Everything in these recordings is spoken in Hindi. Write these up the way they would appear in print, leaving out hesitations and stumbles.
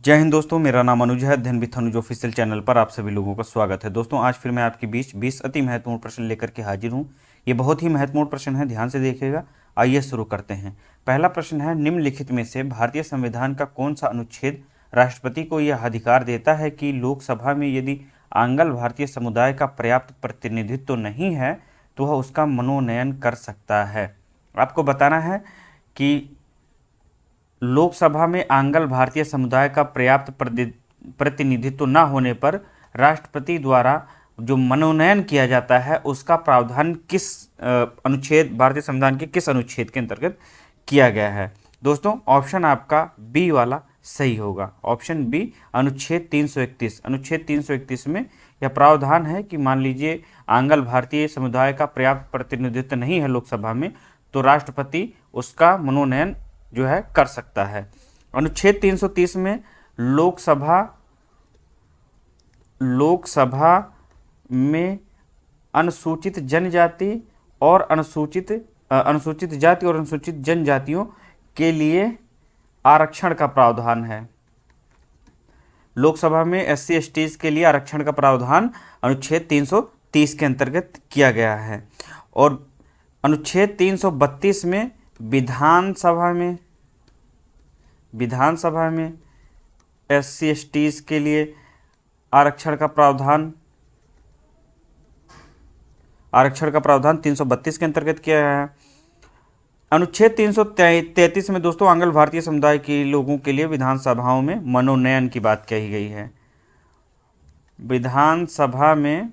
जय हिंद दोस्तों, मेरा नाम अनुज है। अध्ययन विथ अनुज ऑफिशियल चैनल पर आप सभी लोगों का स्वागत है। दोस्तों, आज फिर मैं आपके बीच 20 अति महत्वपूर्ण प्रश्न लेकर के हाजिर हूं। ये बहुत ही महत्वपूर्ण प्रश्न है, ध्यान से देखिएगा। आइए शुरू करते हैं। पहला प्रश्न है, निम्नलिखित में से भारतीय संविधान का कौन सा अनुच्छेद राष्ट्रपति को यह अधिकार देता है कि लोकसभा में यदि आंग्ल भारतीय समुदाय का पर्याप्त प्रतिनिधित्व नहीं है तो वह उसका मनोनयन कर सकता है। आपको बताना है कि लोकसभा में आंग्ल भारतीय समुदाय का पर्याप्त प्रतिनिधित्व न होने पर राष्ट्रपति द्वारा जो मनोनयन किया जाता है उसका प्रावधान किस अनुच्छेद, भारतीय संविधान के किस अनुच्छेद के अंतर्गत किया गया है। दोस्तों, ऑप्शन आपका बी वाला सही होगा। ऑप्शन बी, अनुच्छेद 331। अनुच्छेद 331 में यह प्रावधान है कि मान लीजिए आंग्ल भारतीय समुदाय का पर्याप्त प्रतिनिधित्व नहीं है लोकसभा में, तो राष्ट्रपति उसका मनोनयन जो है कर सकता है। अनुच्छेद 330 में लोकसभा में अनुसूचित जनजाति और अनुसूचित जाति और अनुसूचित जनजातियों के लिए आरक्षण का प्रावधान है। लोकसभा में एससी एसटीज के लिए आरक्षण का प्रावधान अनुच्छेद 330 के अंतर्गत किया गया है। और अनुच्छेद 332 में विधानसभा में एससी एसटीज के लिए आरक्षण का प्रावधान 332 के अंतर्गत किया गया है। अनुच्छेद 333 में दोस्तों आंग्ल भारतीय समुदाय के लोगों के लिए विधानसभाओं में मनोनयन की बात कही गई है। विधानसभा में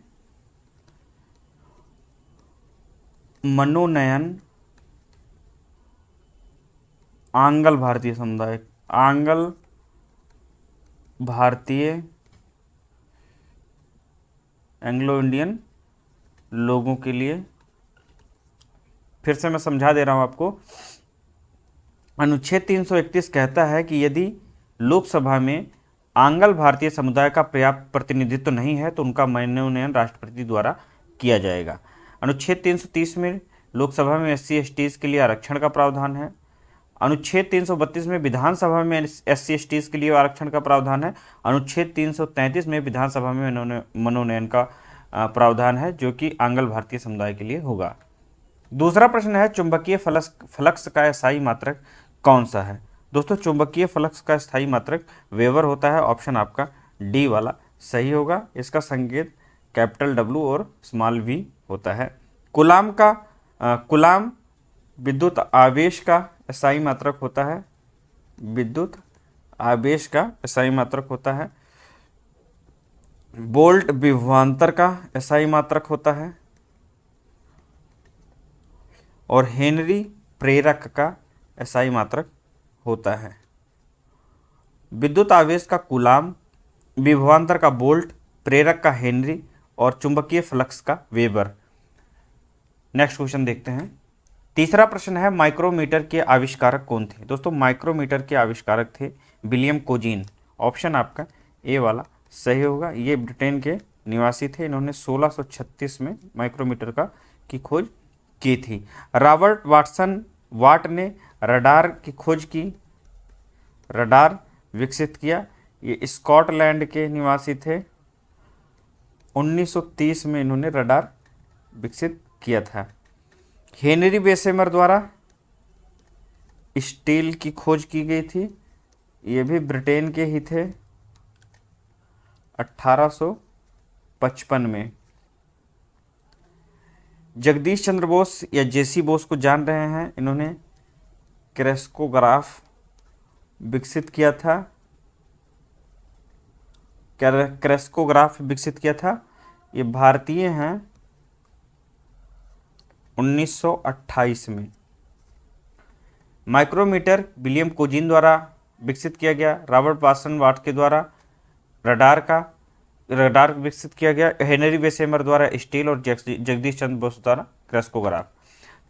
मनोनयन आंग्ल भारतीय एंग्लो इंडियन लोगों के लिए, फिर से मैं समझा दे रहा हूं आपको। अनुच्छेद 331 कहता है कि यदि लोकसभा में आंग्ल भारतीय समुदाय का पर्याप्त प्रतिनिधित्व नहीं है तो उनका मनोनयन राष्ट्रपति द्वारा किया जाएगा। अनुच्छेद 330 में लोकसभा में एससी एसटीज के लिए आरक्षण का प्रावधान है। अनुच्छेद 332 में विधानसभा में एससी एसटीज के लिए आरक्षण का प्रावधान है। अनुच्छेद 333 में विधानसभा में मनोनयन का प्रावधान है, जो कि आंग्ल भारतीय समुदाय के लिए होगा। दूसरा प्रश्न है, चुंबकीय फ्लक्स का स्थायी मात्रक कौन सा है। दोस्तों, चुंबकीय फ्लक्स का स्थायी मात्रक वेबर होता है। ऑप्शन आपका डी वाला सही होगा। इसका संकेत कैपिटल डब्ल्यू और स्मॉल वी होता है। कुलाम विद्युत आवेश का स्थायी मात्रक होता है। विद्युत आवेश का स्थायी मात्रक होता है। वोल्ट विभवांतर का स्थायी मात्रक होता है। और हेनरी प्रेरक का स्थायी मात्रक होता है। विद्युत आवेश का कुलाम, विभवांतर का वोल्ट, प्रेरक का हेनरी और चुंबकीय फ्लक्स का वेबर। नेक्स्ट क्वेश्चन देखते हैं। तीसरा प्रश्न है, माइक्रोमीटर के आविष्कारक कौन थे। दोस्तों, माइक्रोमीटर के आविष्कारक थे विलियम कोजीन। ऑप्शन आपका ए वाला सही होगा। ये ब्रिटेन के निवासी थे। इन्होंने 1636 में माइक्रोमीटर की खोज की थी। रॉबर्ट वाट ने रडार की खोज की, रडार विकसित किया। ये स्कॉटलैंड के निवासी थे। 1930 में इन्होंने रडार विकसित किया था। हेनरी बेसेमर द्वारा स्टील की खोज की गई थी। ये भी ब्रिटेन के ही थे। 1855 में। जगदीश चंद्र बोस या जेसी बोस को जान रहे हैं, इन्होंने क्रेस्कोग्राफ विकसित किया था। क्रेस्कोग्राफ विकसित किया था। ये भारतीय हैं। 1928 में। माइक्रोमीटर विलियम कोजीन द्वारा विकसित किया गया। रॉबर्ट वाट के द्वारा रडार विकसित किया गया। हेनरी बेसेमर द्वारा स्टील और जगदीश चंद्र बोस द्वारा क्रेस्कोग्राफ।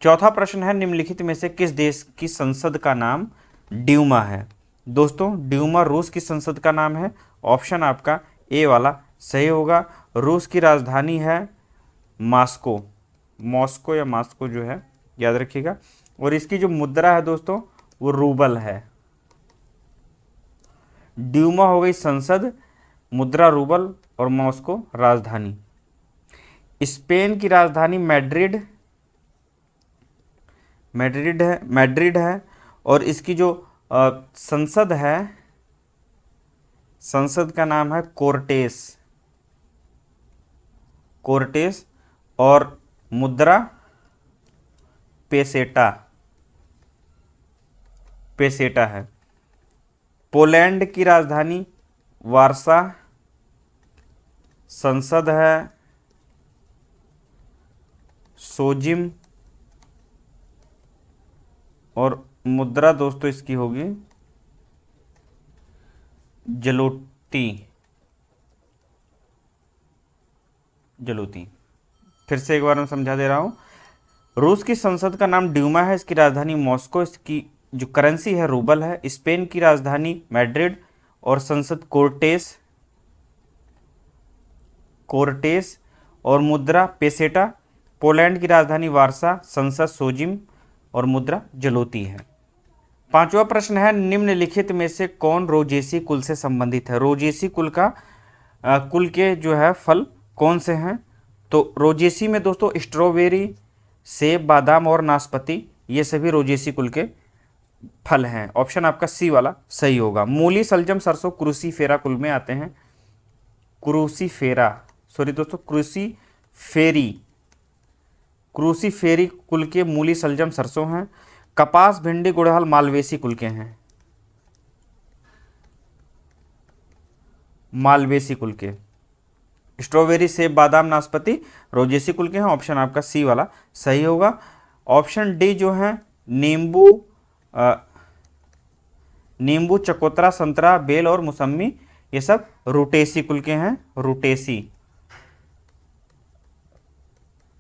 चौथा प्रश्न है, निम्नलिखित में से किस देश की संसद का नाम ड्यूमा है। दोस्तों, ड्यूमा रूस की संसद का नाम है। ऑप्शन आपका ए वाला सही होगा। रूस की राजधानी है मॉस्को या मास्को जो है, याद रखिएगा। और इसकी जो मुद्रा है दोस्तों वो रूबल है। ड्यूमा हो गई संसद, मुद्रा रूबल और मॉस्को राजधानी। स्पेन की राजधानी मैड्रिड है और इसकी जो संसद है, संसद का नाम है कोर्टेस और मुद्रा पेसेटा है। पोलैंड की राजधानी वार्सा, संसद है सोजिम और मुद्रा दोस्तों इसकी होगी जलोती। फिर से एक बार मैं समझा दे रहा हूं। रूस की संसद का नाम ड्यूमा है, इसकी राजधानी मॉस्को, इसकी जो करेंसी है रूबल है। स्पेन की राजधानी मैड्रिड और संसद कोर्टेस और मुद्रा पेसेटा। पोलैंड की राजधानी वार्सा, संसद सोजिम और मुद्रा जलोती है। पांचवा प्रश्न है, निम्नलिखित में से कौन रोजेसी कुल से संबंधित है? रोजेसी कुल का कुल के जो है फल कौन से हैं? तो रोजेसी में दोस्तों स्ट्रॉबेरी, सेब, बादाम और नाशपाती, ये सभी रोजेसी कुल के फल हैं। ऑप्शन आपका सी वाला सही होगा। मूली, सलजम, सरसों क्रूसीफेरा कुल में आते हैं। क्रूसीफेरी कुल के मूली, सलजम, सरसों हैं। कपास, भिंडी, गुड़हल मालवेसी कुल के हैं। मालवेसी कुल के। स्ट्रॉबेरी, सेब, बादाम, नाशपाती रोजेसी कुल के हैं। ऑप्शन आपका सी वाला सही होगा। ऑप्शन डी जो है नींबू, चकोतरा, संतरा, बेल और मौसमी, ये सब रूटेसी कुल के हैं। रूटेसी,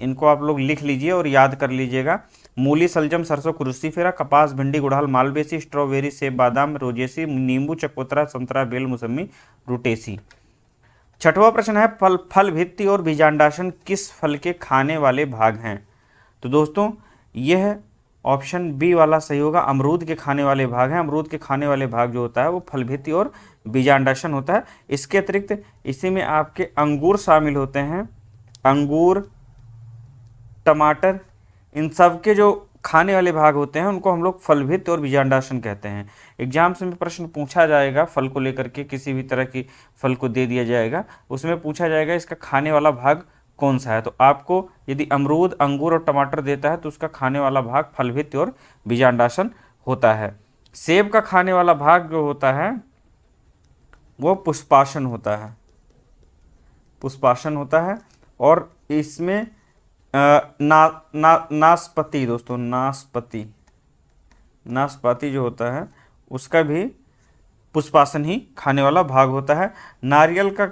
इनको आप लोग लिख लीजिए और याद कर लीजिएगा। मूली, सलजम, सरसों क्रूसीफेरा, कपास, भिंडी, गुड़हल मालवेसी, स्ट्रॉबेरी, सेब, बादाम रोजेसी, नींबू, चकोतरा, संतरा, बेल, मौसमी रूटेसी। छठवां प्रश्न है, फल भित्ति और बीजांडाशन किस फल के खाने वाले भाग हैं? तो दोस्तों यह ऑप्शन बी वाला सही होगा, अमरूद के खाने वाले भाग हैं। अमरूद के खाने वाले भाग जो होता है वो फल भित्ति और बीजांडाशन होता है। इसके अतिरिक्त इसी में आपके अंगूर शामिल होते हैं। अंगूर, टमाटर, इन सब के जो खाने वाले भाग होते हैं उनको हम लोग फल भित्ति और बीजांडाशन कहते हैं। एग्जाम्स में प्रश्न पूछा जाएगा फल को लेकर के, किसी भी तरह की फल को दे दिया जाएगा, उसमें पूछा जाएगा इसका खाने वाला भाग कौन सा है। तो आपको यदि अमरूद, अंगूर और टमाटर देता है तो उसका खाने वाला भाग फल भित्ति और बीजांडाशन होता है। सेब का खाने वाला भाग जो होता है वो पुष्पाशन होता है। और इसमें नाशपाती दोस्तों, नाशपाती जो होता है उसका भी पुष्पासन ही खाने वाला भाग होता है। नारियल का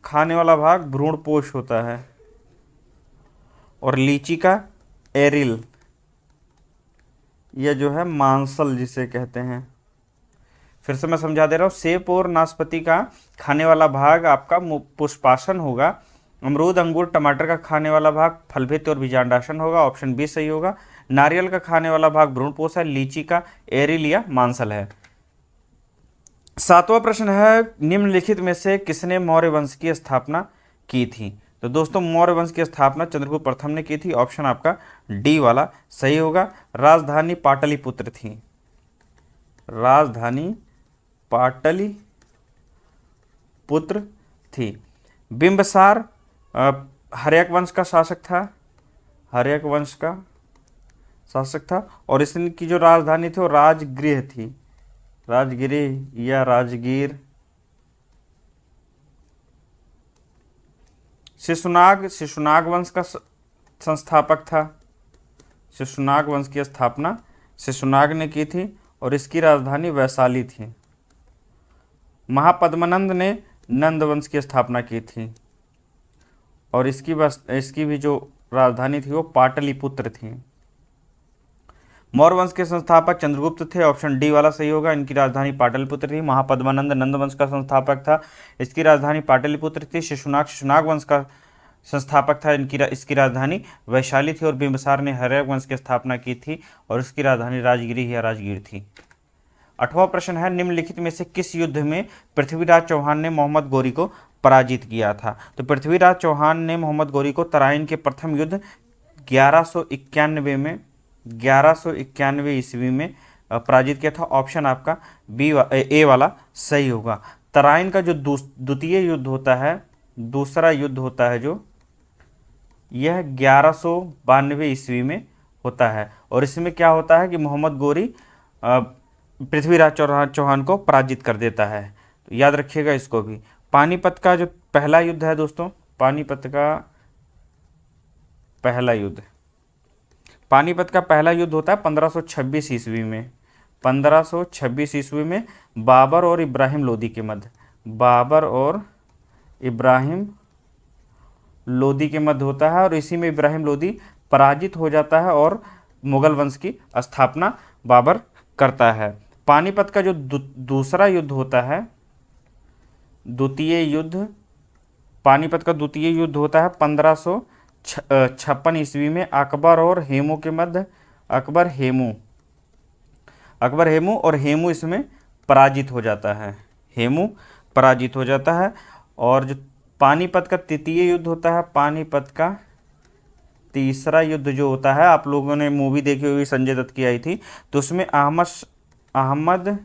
खाने वाला भाग भ्रूणपोष होता है और लीची का एरिल, यह जो है मांसल जिसे कहते हैं। फिर से मैं समझा दे रहा हूँ, सेब और नाशपाती का खाने वाला भाग आपका पुष्पासन होगा। अमरूद, अंगूर, टमाटर का खाने वाला भाग फल भित्ति और बीजांडाशन होगा। ऑप्शन बी सही होगा। नारियल का खाने वाला भाग भ्रूणपोष है। लीची का एरिल या मांसल है। सातवां प्रश्न है, निम्नलिखित में से किसने मौर्य वंश की स्थापना की थी? तो दोस्तों मौर्य वंश की स्थापना चंद्रगुप्त प्रथम ने की थी। ऑप्शन आपका डी वाला सही होगा। राजधानी पाटलिपुत्र थी। राजधानी पाटलिपुत्र थी। बिंबसार हर्यक वंश का शासक था और इसकी जो राजधानी थी वो राजगृह थी। राजगृह या राजगीर। शिशुनाग वंश का संस्थापक था। शिशुनाग वंश की स्थापना शिशुनाग ने की थी और इसकी राजधानी वैशाली थी। महापद्मनंद ने नंद वंश की स्थापना की थी और इसकी भी जो राजधानी थी वो पाटलिपुत्र थी। मौर्य वंश के संस्थापक चंद्रगुप्त थे। ऑप्शन डी वाला सही होगा। इनकी राजधानी पाटलिपुत्र थी। महापद्मनंद नंद वंश का संस्थापक था, इसकी राजधानी पाटलिपुत्र थी। शिशुनाग वंश का संस्थापक था, इसकी राजधानी वैशाली थी। और बिंबिसार ने हर्यक वंश की स्थापना की थी और इसकी राजधानी राजगिरी या राजगीर थी। 8वां प्रश्न है निम्नलिखित में से किस युद्ध में पृथ्वीराज चौहान ने मोहम्मद गौरी को पराजित किया था? तो पृथ्वीराज चौहान ने मोहम्मद गौरी को तराइन के प्रथम युद्ध 1191 ईस्वी में पराजित किया था। ऑप्शन आपका ए वाला सही होगा। तराइन का जो द्वितीय युद्ध होता है, दूसरा युद्ध होता है जो, यह 1192 ईस्वी में होता है और इसमें क्या होता है कि मोहम्मद गौरी पृथ्वीराज चौहान को पराजित कर देता है। तो याद रखिएगा इसको भी। पानीपत का जो पहला युद्ध है दोस्तों, पानीपत का पहला युद्ध होता है 1526 ईस्वी में। 1526 ईस्वी में बाबर और इब्राहिम लोदी के मध्य, होता है और इसी में इब्राहिम लोदी पराजित हो जाता है और मुगल वंश की स्थापना बाबर करता है। पानीपत का जो दूसरा युद्ध होता है, पानीपत का द्वितीय युद्ध होता है 1556 ईस्वी में अकबर और हेमू के मध्य। अकबर हेमू और हेमू इसमें पराजित हो जाता है। और जो पानीपत का तृतीय युद्ध होता है, पानीपत का तीसरा युद्ध जो होता है, आप लोगों ने मूवी देखी हुई संजय दत्त की आई थी, तो उसमें अहमद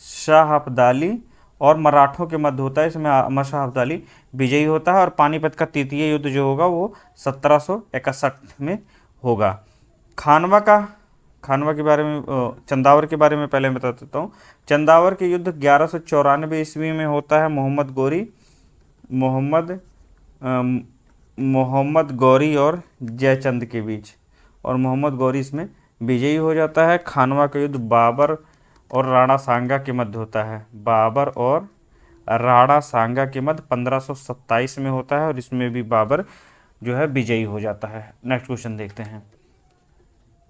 शाह अब्दाली और मराठों के मध्य होता है। इसमें अहमद शाह अब्दाली विजयी होता है और पानीपत का तृतीय युद्ध जो होगा वो 1761 में होगा। खानवा के बारे में, चंदावर के बारे में पहले बता देता हूँ। चंदावर के युद्ध 1194 ईस्वी में होता है मोहम्मद गौरी और जयचंद के बीच, और मोहम्मद गौरी इसमें विजयी हो जाता है। खानवा का युद्ध बाबर और राणा सांगा के मध्य होता है। 1527 में होता है और इसमें भी बाबर जो है विजयी हो जाता है। नेक्स्ट क्वेश्चन देखते हैं।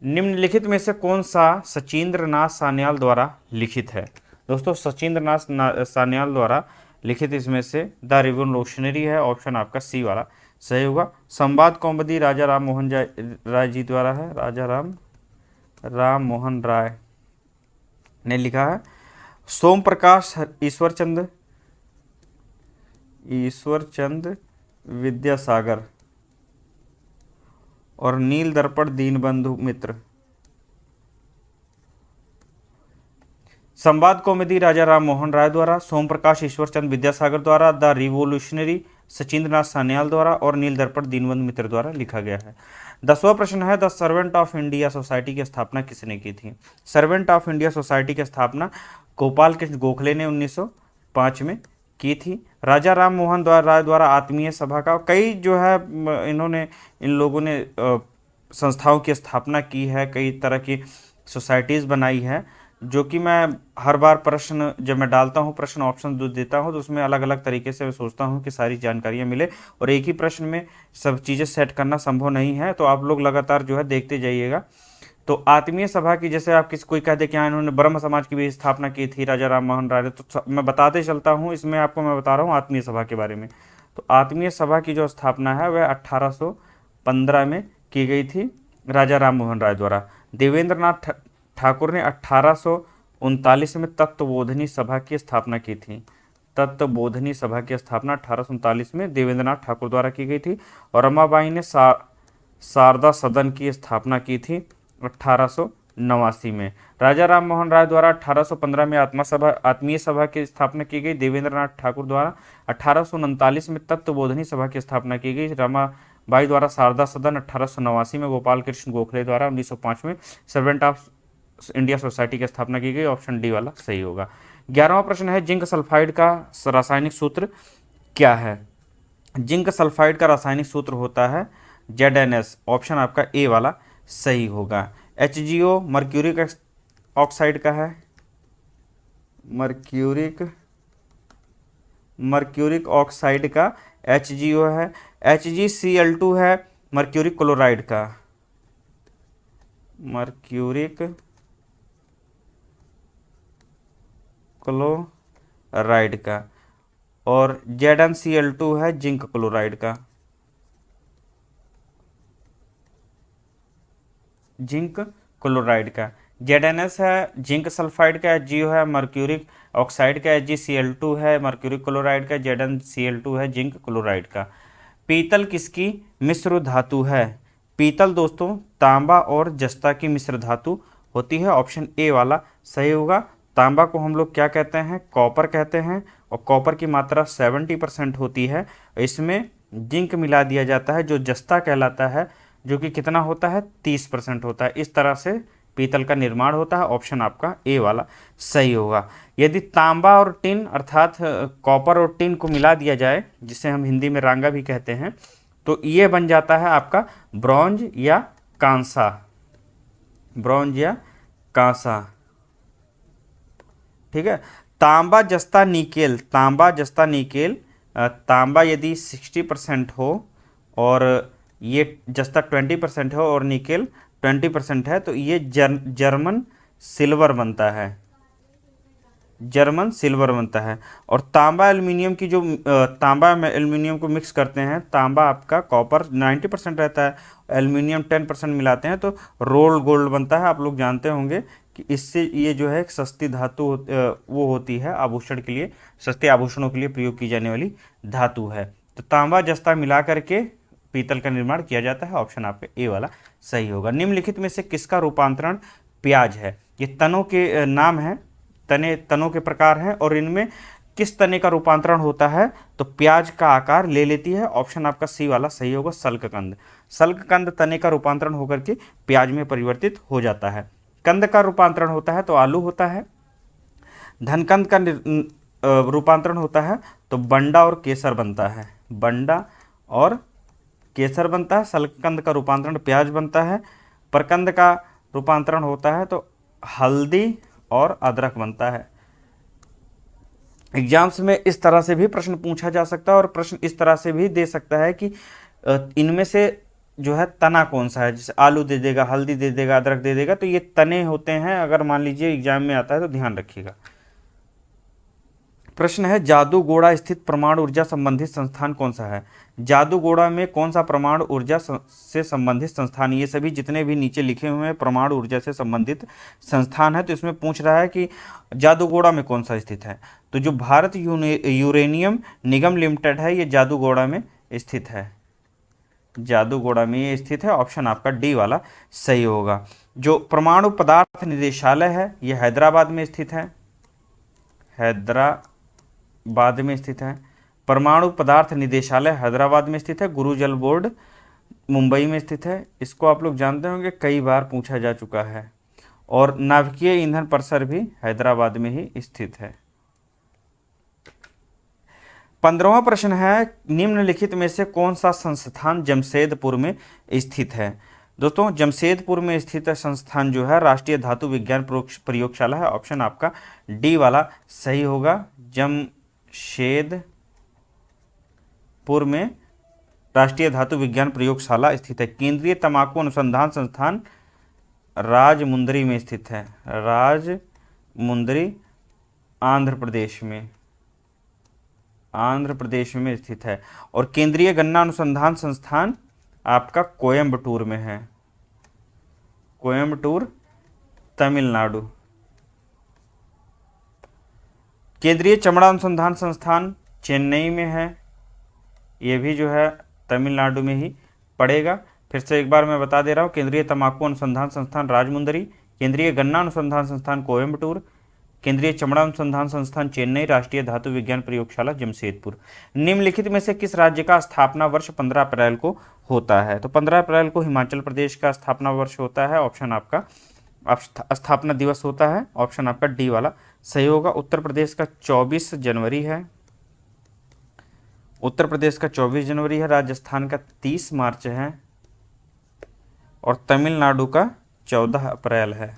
निम्नलिखित में से कौन सा सचिंद्रनाथ सान्याल द्वारा लिखित है? दोस्तों सचिंद्रनाथ सान्याल द्वारा लिखित इसमें से द रिवोल्यूशनरी है। ऑप्शन आपका सी वाला सही होगा। संवाद कौमुदी राजा राम मोहन राय जी द्वारा है। राजा राम मोहन राय ने लिखा है। सोम प्रकाश ईश्वरचंद विद्यासागर और नील दर्पण दीनबंधु मित्र। संवाद कौमुदी राजा राम मोहन राय द्वारा, सोम प्रकाश ईश्वरचंद विद्यासागर द्वारा, द रिवोल्यूशनरी सचिंद्रनाथ सान्याल द्वारा और नील दर्पण दीनबंधु मित्र द्वारा लिखा गया है। 10वां प्रश्न है the servant of India society की स्थापना किसने की थी? सर्वेंट ऑफ इंडिया सोसाइटी की स्थापना गोपाल कृष्ण गोखले ने 1905 में की थी। राजा राम मोहन राय द्वारा आत्मीय सभा का, कई जो है इन लोगों ने संस्थाओं की स्थापना की है, कई तरह की सोसाइटीज़ बनाई है, जो कि मैं हर बार प्रश्न जब मैं डालता हूँ, प्रश्न ऑप्शन देता हूँ, तो उसमें अलग अलग तरीके से मैं सोचता हूँ कि सारी जानकारियाँ मिले और एक ही प्रश्न में सब चीज़ें सेट करना संभव नहीं है। तो आप लोग लगातार जो है देखते जाइएगा। तो आत्मीय सभा की, जैसे आप कोई कह दे कि हाँ इन्होंने ब्रह्म समाज की भी स्थापना की थी राजा राम मोहन राय ने, तो मैं बताते चलता हूँ, इसमें आपको मैं बता रहा हूँ आत्मीय सभा के बारे में। तो आत्मीय सभा की जो स्थापना है वह 1815 में की गई थी राजा राम मोहन राय द्वारा। देवेंद्रनाथ ठाकुर ने 1839 में तत्वबोधिनी सभा की स्थापना की थी। तत्वबोधिनी सभा की स्थापना 1839 में देवेंद्रनाथ ठाकुर द्वारा की गई थी। और रमाबाई ने शारदा सदन की स्थापना की थी 1889 में। राजा राम मोहन राय द्वारा 1815 में आत्मीय सभा की स्थापना की गई। देवेंद्रनाथ ठाकुर द्वारा 1839 में तत्वबोधिनी सभा की स्थापना की गई। रमाबाई द्वारा शारदा सदन 1889 में। गोपाल कृष्ण गोखले द्वारा 1905 में सर्वेंट ऑफ इंडिया सोसाइटी की स्थापना की गई। ऑप्शन डी वाला सही होगा। 11वां प्रश्न है जिंक सल्फाइड का रासायनिक सूत्र क्या है? जिंक सल्फाइड का रासायनिक सूत्र होता है ZnS। ऑप्शन आपका ए वाला सही होगा। HgO मर्क्यूरिक ऑक्साइड का है। मर्क्यूरिक ऑक्साइड का HgO है। HgCl2 है मर्क्यूरिक क्लोराइड का। मर्क्यूरिक क्लोराइड का। और ZnCl2 है जिंक क्लोराइड का। जिंक क्लोराइड का। जेडएनएस है, जिंक सल्फाइड का HgO है, मर्क्यूरिक ऑक्साइड का HgCl2 है, मर्क्यूरिक क्लोराइड का ZnCl2 है, जिंक क्लोराइड का। पीतल किसकी मिश्र धातु है? पीतल दोस्तों तांबा और जस्ता की मिश्र धातु होती है। ऑप्शन ए वाला सही होगा। तांबा को हम लोग क्या कहते हैं? कॉपर कहते हैं, और कॉपर की मात्रा 70% होती है। इसमें जिंक मिला दिया जाता है जो जस्ता कहलाता है, जो कि कितना होता है? 30% होता है। इस तरह से पीतल का निर्माण होता है। ऑप्शन आपका ए वाला सही होगा। यदि तांबा और टिन अर्थात कॉपर और टिन को मिला दिया जाए, जिसे हम हिंदी में रांगा भी कहते हैं, तो ये बन जाता है आपका ब्रॉन्ज या कांसा। ब्रॉन्ज या कांसा, ठीक है। तांबा जस्ता निकेल, तांबा जस्ता निकेल, तांबा यदि 60% हो और ये जस्ता 20% हो और निकेल 20% है, तो ये जर्मन सिल्वर बनता है। जर्मन सिल्वर बनता है। और तांबा एल्युमिनियम की जो तांबा में एल्युमिनियम को मिक्स करते हैं, तांबा आपका कॉपर 90% रहता है, एल्युमिनियम 10% मिलाते हैं तो रोल गोल्ड बनता है। आप लोग जानते होंगे कि इससे ये जो है एक सस्ती धातु वो होती है आभूषण के लिए, सस्ते आभूषणों के लिए प्रयोग की जाने वाली धातु है। तो तांबा जस्ता मिला करके पीतल का निर्माण किया जाता है। ऑप्शन आपका ए वाला सही होगा। निम्नलिखित में से किसका रूपांतरण प्याज है? ये तनों के नाम है, तनों के प्रकार हैं, और इनमें किस तने का रूपांतरण होता है तो प्याज का आकार ले लेती है। ऑप्शन आपका सी वाला सही होगा, सल्ककंद। सल्ककंद तने का रूपांतरण होकर के प्याज में परिवर्तित हो जाता है। कंद का रूपांतरण होता है तो आलू होता है। धनकंद का रूपांतरण होता है तो बंडा और केसर बनता है। बंडा और केसर बनता है। सल्ककंद का रूपांतरण प्याज बनता है। प्रकंद का रूपांतरण होता है तो हल्दी और अदरक बनता है। एग्जाम्स में इस तरह से भी प्रश्न पूछा जा सकता है, और प्रश्न इस तरह से भी दे सकता है कि इनमें से जो है तना कौन सा है। जैसे आलू दे देगा, हल्दी दे देगा, अदरक दे देगा, तो ये तने होते हैं। अगर मान लीजिए एग्जाम में आता है तो ध्यान रखिएगा। प्रश्न है जादूगोड़ा स्थित परमाणु ऊर्जा संबंधित संस्थान कौन सा है? जादूगोड़ा में कौन सा परमाणु ऊर्जा से संबंधित संस्थान? ये सभी जितने भी नीचे लिखे हुए हैं परमाणु ऊर्जा से संबंधित संस्थान है। तो इसमें पूछ रहा है कि जादूगोड़ा में कौन सा स्थित है। तो जो भारत यूरेनियम निगम लिमिटेड है, ये जादूगोड़ा में स्थित है। जादूगोड़ा में ये स्थित है। ऑप्शन आपका डी वाला सही होगा। जो परमाणु पदार्थ निदेशालय है, ये हैदराबाद में स्थित है। हैदराबाद में स्थित है। परमाणु पदार्थ निदेशालय हैदराबाद में स्थित है। गुरु जल बोर्ड मुंबई में स्थित है। इसको आप लोग जानते होंगे, कई बार पूछा जा चुका है। और नाभिकीय ईंधन परिसर भी हैदराबाद में ही स्थित है। 15वां प्रश्न है निम्नलिखित में से कौन सा संस्थान जमशेदपुर में स्थित है? दोस्तों जमशेदपुर में स्थित संस्थान जो है राष्ट्रीय धातु विज्ञान प्रयोगशाला है। ऑप्शन आपका डी वाला सही होगा। जमशेदपुर में राष्ट्रीय धातु विज्ञान प्रयोगशाला स्थित है। केंद्रीय तंबाकू अनुसंधान संस्थान राजमुंदरी में स्थित है। राजमुंदरी आंध्र प्रदेश में स्थित है। और केंद्रीय गन्ना अनुसंधान संस्थान आपका कोयम्बटूर में है। कोयम्बटूर तमिलनाडु। केंद्रीय चमड़ा अनुसंधान संस्थान चेन्नई में है। ये भी जो है तमिलनाडु में ही पड़ेगा। फिर से एक बार मैं बता दे रहा हूँ, केंद्रीय तंबाकू अनुसंधान संस्थान राजमुंदरी, केंद्रीय गन्ना अनुसंधान संस्थान कोयम्बटूर, केंद्रीय चमड़ा अनुसंधान संस्थान चेन्नई, राष्ट्रीय धातु विज्ञान प्रयोगशाला जमशेदपुर। निम्नलिखित में से किस राज्य का स्थापना वर्ष 15 अप्रैल को होता है? तो 15 अप्रैल को हिमाचल प्रदेश का स्थापना वर्ष होता है। ऑप्शन आपका स्थापना दिवस होता है। ऑप्शन आपका डी वाला सही होगा। उत्तर प्रदेश का 24 जनवरी है। उत्तर प्रदेश का 24 जनवरी है। राजस्थान का 30 मार्च है। और तमिलनाडु का 14 अप्रैल है।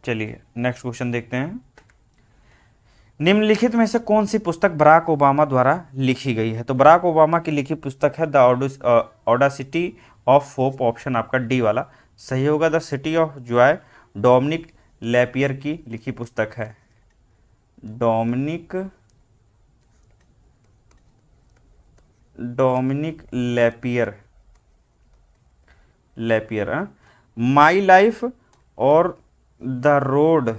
चलिए नेक्स्ट क्वेश्चन देखते हैं। निम्नलिखित में से कौन सी पुस्तक बराक ओबामा द्वारा लिखी गई है? तो बराक ओबामा की लिखी पुस्तक है the audacity of hope. Option आपका डी वाला सही होगा। The city of joy Dominique Lapierre की लिखी पुस्तक है। Dominique Lapierre. माई लाइफ और द रोड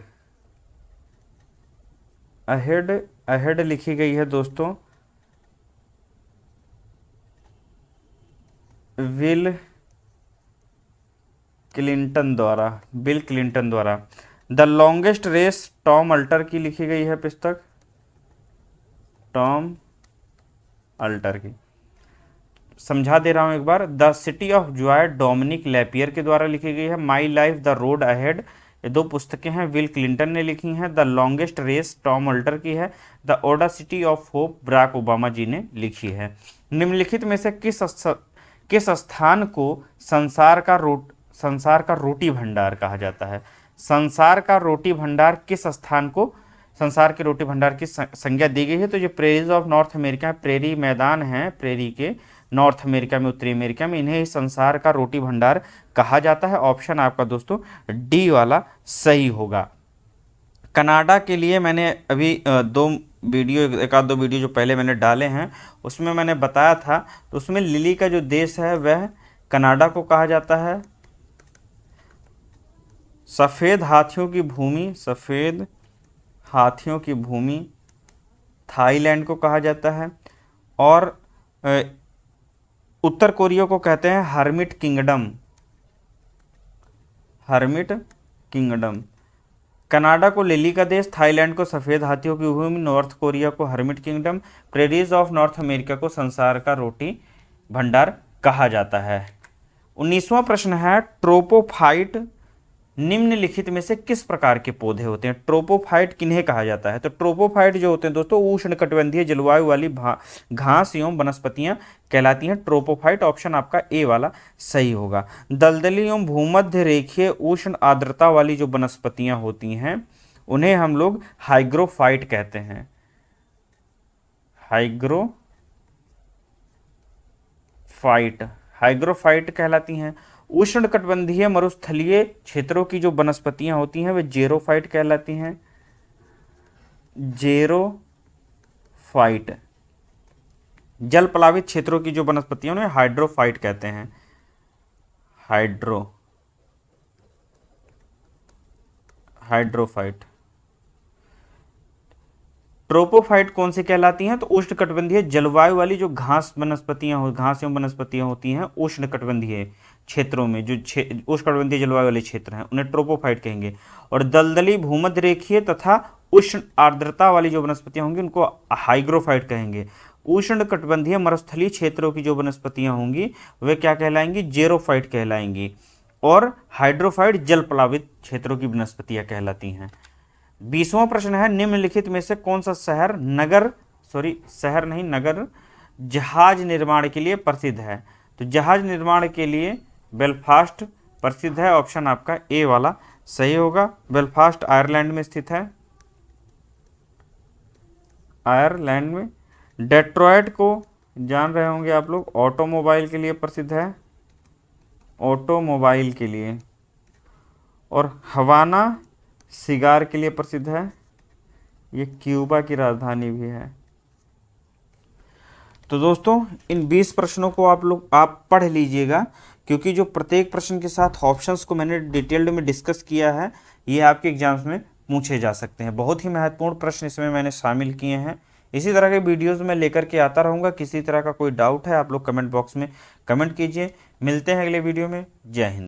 अहेड, अहेड लिखी गई है दोस्तों विल क्लिंटन द्वारा, बिल क्लिंटन द्वारा। The longest race Tom Alter की लिखी गई है पुस्तक, टॉम अल्टर की। समझा दे रहा हूं एक बार। The city of joy Dominique Lapierre के द्वारा लिखी गई है। My life the road ahead, ये दो पुस्तकें हैं, विल क्लिंटन ने लिखी हैं। The longest race Tom Alter की है। The audacity of hope Barack Obama ji ने लिखी है। निम्नलिखित में से किस स्थान को संसार का रोटी भंडार कहा जाता है? संसार का रोटी भंडार किस स्थान को संसार के रोटी भंडार की संज्ञा दी गई है? तो जो prairies of north America, prairie मैदान हैं प्रेरी के नॉर्थ अमेरिका में, उत्तरी अमेरिका में, इन्हें संसार का रोटी भंडार कहा जाता है। ऑप्शन आपका दोस्तों डी वाला सही होगा। कनाडा के लिए मैंने अभी एक आध दो वीडियो जो पहले मैंने डाले हैं उसमें मैंने बताया था, तो उसमें लिली का जो देश है वह कनाडा को कहा जाता है। सफ़ेद हाथियों की भूमि, सफ़ेद हाथियों की भूमि थाईलैंड को कहा जाता है। और उत्तर कोरिया को कहते हैं hermit kingdom, hermit kingdom. Canada को लिली का देश, थाईलैंड को सफ़ेद हाथियों की भूमि, नॉर्थ कोरिया को hermit kingdom, prairies of north America को संसार का रोटी भंडार कहा जाता है। 19वां प्रश्न है ट्रोपोफाइट निम्नलिखित में से किस प्रकार के पौधे होते हैं? ट्रोपोफाइट किन्हें कहा जाता है? तो ट्रोपोफाइट जो होते हैं दोस्तों उष्णकटिबंधीय जलवायु वाली घास एवं वनस्पतियां कहलाती हैं। ट्रोपोफाइट ऑप्शन आपका ए वाला सही होगा। दलदली एवं भूमध्य रेखीय उष्ण आर्द्रता वाली जो वनस्पतियां होती हैं उन्हें हम लोग हाइग्रोफाइट कहते हैं, हाइग्रोफाइट कहलाती हैं। उष्णकटिबंधीय मरुस्थलीय क्षेत्रों की जो वनस्पतियां होती हैं वे जेरोफाइट कहलाती हैं, जेरोफाइट। जल प्लावित क्षेत्रों की जो वनस्पतियां उन्हें हाइड्रोफाइट कहते हैं, हाइड्रोफाइट। ट्रोपोफाइट कौन सी कहलाती हैं? तो उष्णकटिबंधीय जलवायु वाली जो घास एवं वनस्पतियां होती हैं उष्णकटिबंधीय क्षेत्रों में, जो उष्णकटिबंधीय जलवायु वाले क्षेत्र हैं उन्हें ट्रोपोफाइट कहेंगे। और दलदली भूमध्य रेखीय तथा उष्ण आर्द्रता वाली जो वनस्पतियां होंगी उनको हाइग्रोफाइट कहेंगे। उष्णकटिबंधीय मरुस्थलीय क्षेत्रों की जो वनस्पतियां होंगी वे क्या कहलाएंगी? जेरोफाइट कहलाएंगी। और हाइड्रोफाइट जल प्लावित क्षेत्रों की वनस्पतियां कहलाती हैं। 20वां प्रश्न है निम्नलिखित में से कौन सा नगर जहाज निर्माण के लिए प्रसिद्ध है? तो जहाज निर्माण के लिए बेलफास्ट प्रसिद्ध है। ऑप्शन आपका ए वाला सही होगा। बेलफास्ट आयरलैंड में स्थित है, आयरलैंड में। डेट्रॉयट को जान रहे होंगे आप लोग, ऑटोमोबाइल के लिए प्रसिद्ध है, ऑटोमोबाइल के लिए। और हवाना सिगार के लिए प्रसिद्ध है, ये क्यूबा की राजधानी भी है। तो दोस्तों इन 20 प्रश्नों को आप पढ़ लीजिएगा, क्योंकि जो प्रत्येक प्रश्न के साथ ऑप्शंस को मैंने डिटेल्ड में डिस्कस किया है ये आपके एग्जाम्स में पूछे जा सकते हैं। बहुत ही महत्वपूर्ण प्रश्न इसमें मैंने शामिल किए हैं। इसी तरह के वीडियोस में लेकर के आता रहूँगा। किसी तरह का कोई डाउट है आप लोग कमेंट बॉक्स में कमेंट कीजिए। मिलते हैं अगले वीडियो में। जय हिंद।